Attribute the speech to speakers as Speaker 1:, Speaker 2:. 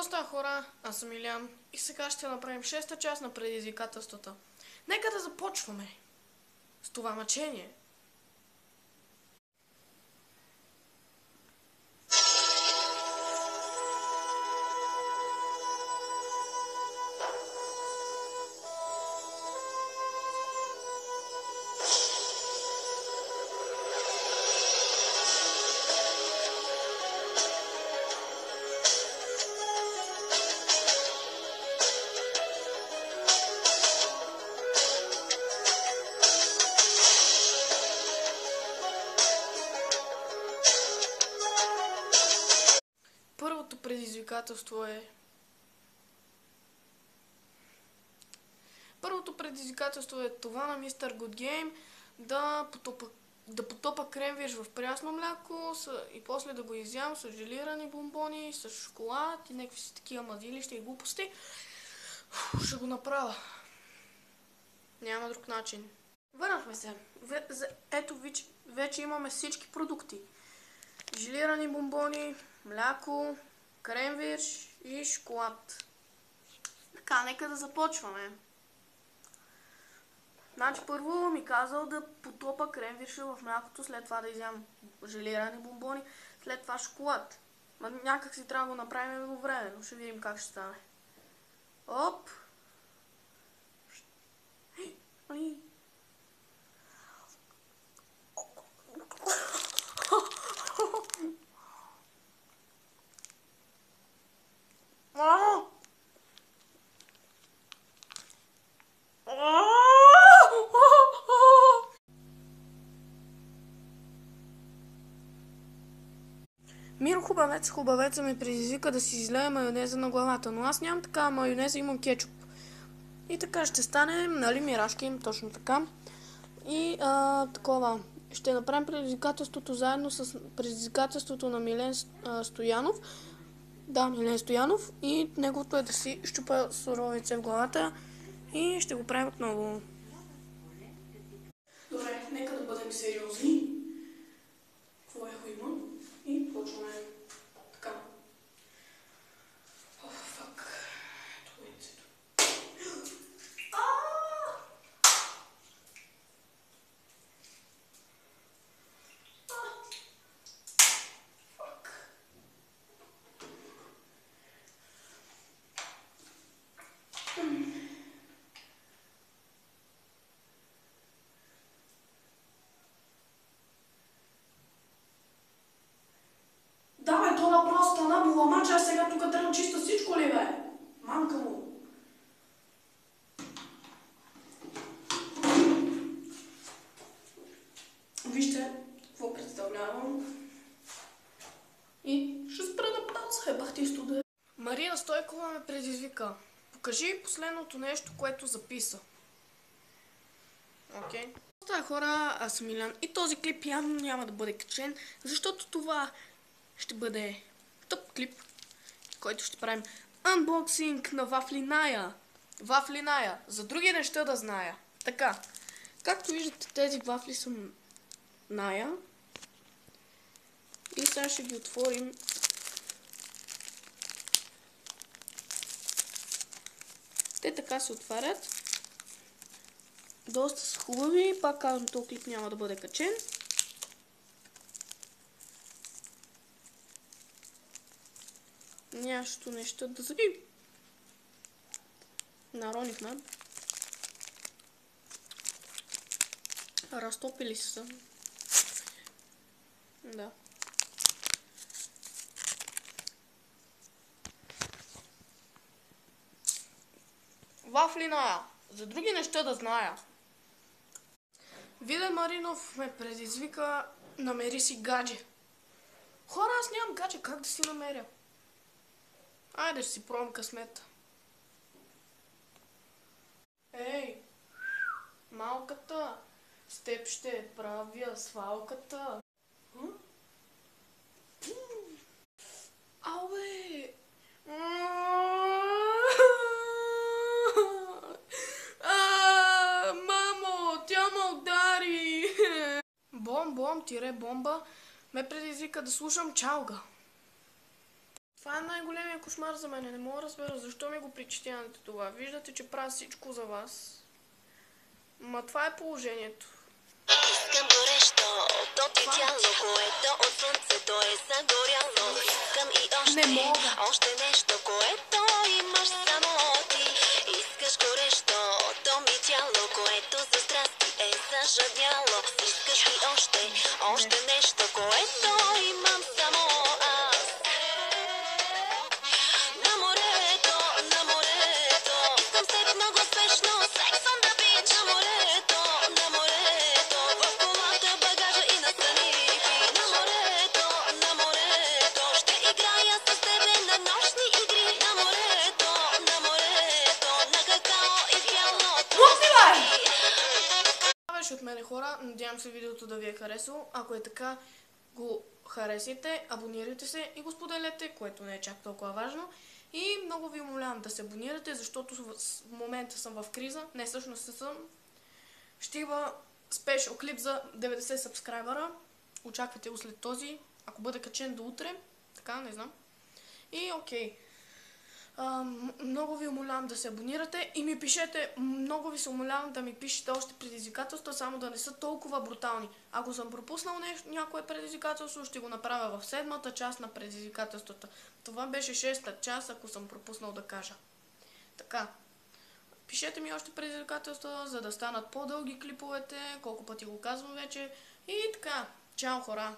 Speaker 1: става, хора? Аз съм Илян и сега ще направим 6-та част на предизвикателствата. Нека да започваме с това мъчение. Първото предизвикателство е... това на Мистер Good Game да потопа кремвирш в прясно мляко и после да го изям с желирани бомбони, с шоколад и някакви си такива мазилища и глупости. Ще го направя. Няма друг начин. Върнахме се. Ето вече имаме всички продукти. Желирани бомбони, мляко, кремвирш и шоколад. Така, нека да започваме. Значи първо ми казал да потопа кремвирша в млякото, след това да изям желирани бомбони, след това шоколад. Някак си трябва да го направим едновременно. Ще видим как ще стане. Оп! Миро хубавеца ме предизвика да си излея майонеза на главата, но аз нямам така майонеза, имам кетчуп. И така ще стане, нали, Мирашки, точно така. И такова, ще направим предизвикателството заедно с предизвикателството на Милен Стоянов. Да, Милен Стоянов, и неговото е да си щупа суровице в главата и ще го правим отново. Добре, нека да бъдем сериозни. Какво ехо имам? И почваме така. О, фак. Това е яйцето. Фак. Да, бе, то направо стана буламача, а сега тук трябва чиста всичко ли, бе? Мамка му. Вижте какво представлявам. И ще спра да праца, бахти студия. Марина Стойкова ме предизвика. Покажи последното нещо, което записа. Окей. Това, хора, аз съм Илян и този клип явно няма да бъде качен, защото това ще бъде тъп клип, който ще правим анбоксинг на вафлиная. Вафлиная. За други неща да зная. Така. Както виждате, тези вафли са ная. И сега ще ги отворим. Те така се отварят. Доста са хубави. Пак казвам, този клип няма да бъде качен. Нящо нещо да заби. Наронихме. Разтопили са. Да. Вафлиная. За други неща да зная. Виден Маринов ме предизвика, намери си гадже. Хора, аз нямам гадже, как да си намеря? Айде ще си пробвам късмета. Ей, малката, с теб ще правя свалката. Ауе! Мамо, тя ме удари! Бом-бом-бомба ме предизвика да слушам чалга. Това е най-големия кошмар за мен. Не мога да разбера защо ми го причинявате това. Виждате, че правя всичко за вас. Ма това е положението.
Speaker 2: Искам горещо от ти тяло, което от слънцето е загоряло. Искам и още нещо, което имаш само ти. Искаш горещо от ми тяло, което за страсти е зажадняло. Искаш и още нещо, което имам само аз. На морето, искам секс много спешно, секс on the beach. На морето, в колата, багажа и настрани. На морето, ще играя с тебе на нощни игри. На морето, на какао и бяло.
Speaker 1: Това беше от мене, хора. Надявам се видеото да ви е харесало. Ако е така, го харесайте, абонирайте се и го споделете, което не е чак толкова важно. И много ви умолявам да се абонирате, защото в момента съм в криза. Не, всъщност не съм. Ще има спешъл клип за 90 сабскрайбъра. Очаквайте го след този, ако бъде качен до утре. Така, не знам. И окей. Много ви умолявам да се абонирате и ми пишете, много ви се умолявам да ми пишете още предизвикателства, само да не са толкова брутални. Ако съм пропуснал някое предизвикателство, ще го направя в 7-та част на предизвикателствата. Това беше 6-та част, ако съм пропуснал да кажа. Така, пишете ми още предизвикателства, за да станат по-дълги клиповете, колко пъти го казвам вече. И така, чао, хора!